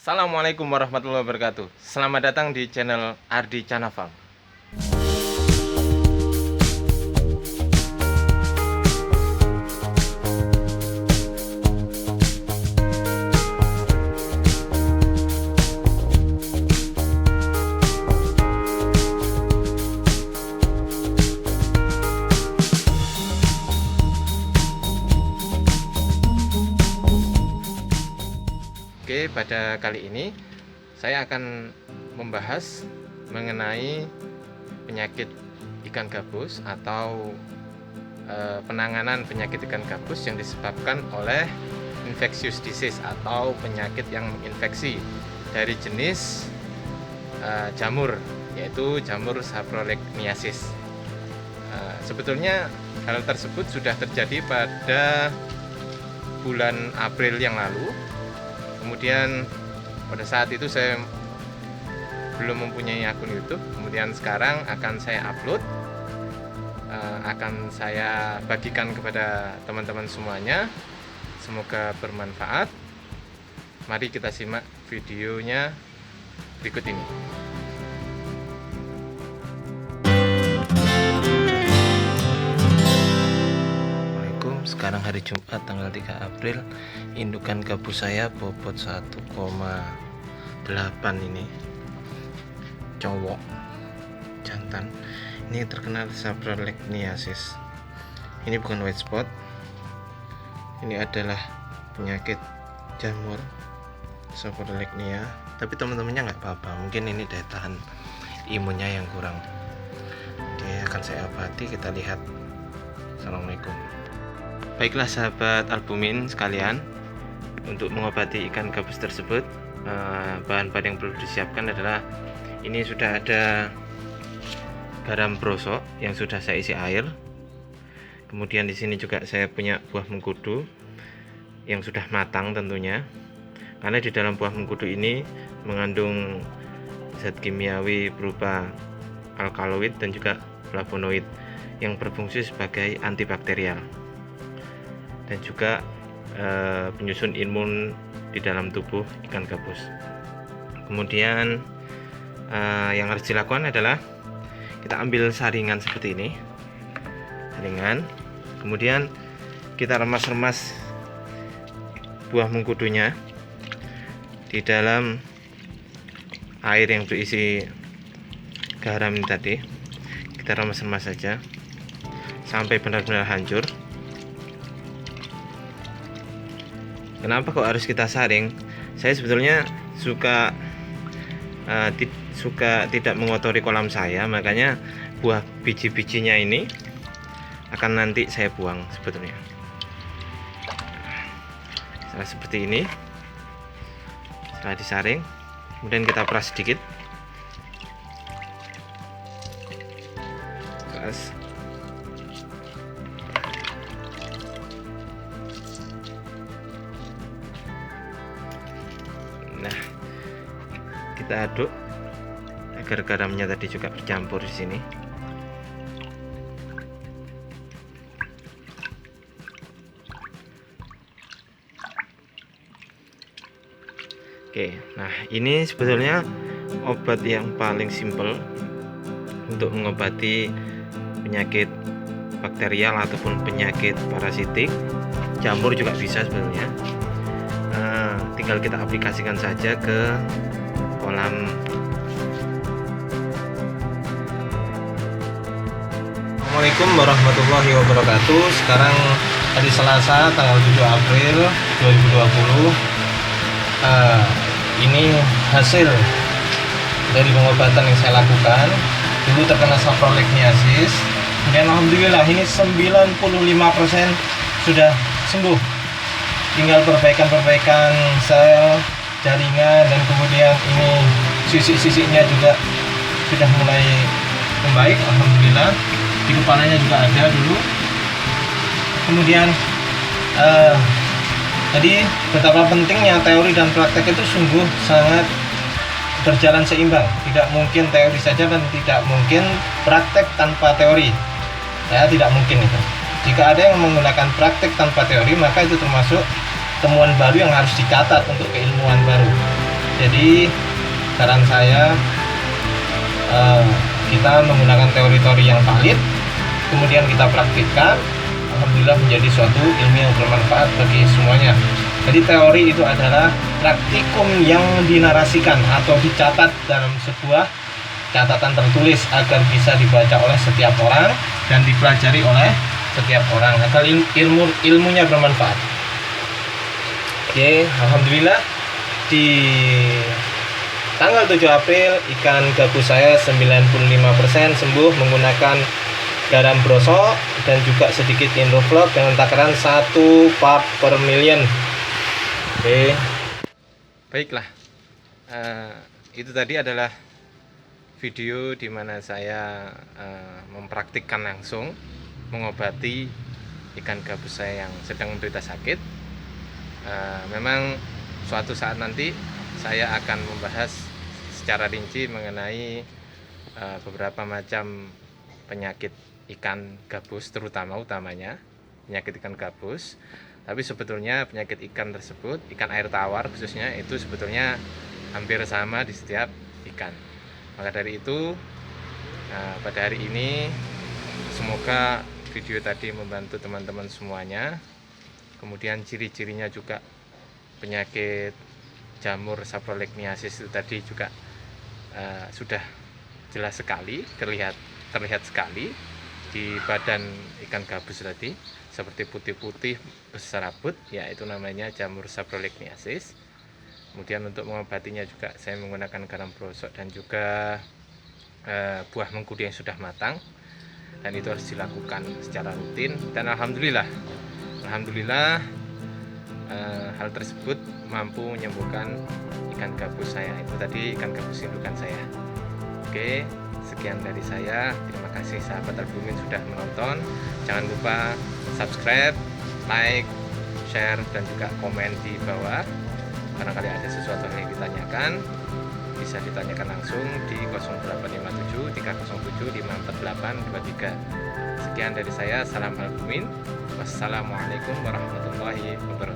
Assalamualaikum warahmatullahi wabarakatuh. Selamat datang di channel Ardi Canafam. Oke, pada kali ini saya akan membahas mengenai penyakit ikan gabus atau penanganan penyakit ikan gabus yang disebabkan oleh infectious disease atau penyakit yang menginfeksi dari jenis jamur, yaitu jamur saprolegniasis. Sebetulnya hal tersebut sudah terjadi pada bulan April yang lalu. Kemudian pada saat itu saya belum mempunyai akun YouTube. Kemudian sekarang akan saya upload, akan saya bagikan kepada teman-teman semuanya. Semoga bermanfaat. Mari kita simak videonya berikut ini. Sekarang hari Jumat tanggal 3 April. Indukan gabus saya bobot 1,8 ini. Cowok jantan. Ini terkena saprolegniasis. Ini bukan white spot. Ini adalah penyakit jamur saprolegnia. Tapi teman-temannya nggak apa-apa. Mungkin ini daya tahan imunnya yang kurang. Oke, akan saya obati. Kita lihat. Assalamualaikum. Baiklah sahabat albumin sekalian, untuk mengobati ikan gabus tersebut, bahan-bahan yang perlu disiapkan adalah ini sudah ada garam brosok yang sudah saya isi air. Kemudian di sini juga saya punya buah mengkudu yang sudah matang tentunya, karena di dalam buah mengkudu ini mengandung zat kimiawi berupa alkaloid dan juga flavonoid yang berfungsi sebagai antibakterial dan juga penyusun imun di dalam tubuh ikan gabus. Kemudian yang harus dilakukan adalah kita ambil saringan seperti ini, saringan. Kemudian kita remas-remas buah mengkudunya di dalam air yang berisi garam ini tadi. Kita remas-remas saja sampai benar-benar hancur. Kenapa kok harus kita saring? Saya sebetulnya suka tidak mengotori kolam saya, makanya buah biji-bijinya ini akan nanti saya buang sebetulnya. Setelah seperti ini, setelah disaring, kemudian kita peras sedikit. Peras. Nah, kita aduk agar garamnya tadi juga bercampur di sini. Oke, nah ini sebetulnya obat yang paling simpel untuk mengobati penyakit bakterial ataupun penyakit parasitik. Jamur juga bisa sebetulnya. Tinggal kita aplikasikan saja ke kolam. Assalamualaikum warahmatullahi wabarakatuh. Sekarang hari Selasa tanggal 7 April 2020. Ini hasil dari pengobatan yang saya lakukan. Dulu terkena saprolegniasis, kemudian alhamdulillah ini 95% sudah sembuh. Tinggal perbaikan sel, jaringan, dan kemudian ini sisik-sisiknya juga sudah mulai membaik, alhamdulillah. Di kepalanya juga ada dulu. Kemudian tadi betapa pentingnya teori dan praktek itu sungguh sangat berjalan seimbang. Tidak mungkin teori saja dan tidak mungkin praktek tanpa teori. Ya, tidak mungkin itu. Jika ada yang menggunakan praktek tanpa teori, maka itu termasuk temuan baru yang harus dicatat untuk keilmuan baru. Jadi saran saya, kita menggunakan teori-teori yang valid, kemudian kita praktikkan, alhamdulillah menjadi suatu ilmu yang bermanfaat bagi semuanya. Jadi teori itu adalah praktikum yang dinarasikan atau dicatat dalam sebuah catatan tertulis agar bisa dibaca oleh setiap orang dan dipelajari oleh setiap orang agar ilmunya bermanfaat. Oke, alhamdulillah di tanggal 7 April ikan gabus saya 95% sembuh menggunakan garam brosok dan juga sedikit Indoflok dengan takaran 1 part per million. Oke, baiklah, itu tadi adalah video di mana saya mempraktikkan langsung mengobati ikan gabus saya yang sedang menderita sakit. Memang suatu saat nanti saya akan membahas secara rinci mengenai beberapa macam penyakit ikan gabus, utamanya penyakit ikan gabus. Tapi sebetulnya penyakit ikan tersebut, ikan air tawar khususnya, itu sebetulnya hampir sama di setiap ikan. Maka dari itu, pada hari ini semoga video tadi membantu teman-teman semuanya. Kemudian ciri-cirinya juga penyakit jamur saprolegniasis itu tadi juga sudah jelas sekali, terlihat sekali di badan ikan gabus tadi, seperti putih-putih berserabut, ya itu namanya jamur saprolegniasis. Kemudian untuk mengobatinya juga saya menggunakan garam brosok dan juga buah mengkudu yang sudah matang, dan itu harus dilakukan secara rutin. Dan alhamdulillah hal tersebut mampu menyembuhkan ikan gabus saya. Itu tadi ikan gabus indukan saya. Oke, sekian dari saya. Terima kasih sahabat Albumin sudah menonton. Jangan lupa subscribe, like, share, dan juga komen di bawah. Barangkali ada sesuatu yang ditanyakan, bisa ditanyakan langsung di 0857 307 54823. Sekian dari saya. Salam Albumin. Wassalamualaikum warahmatullahi wabarakatuh.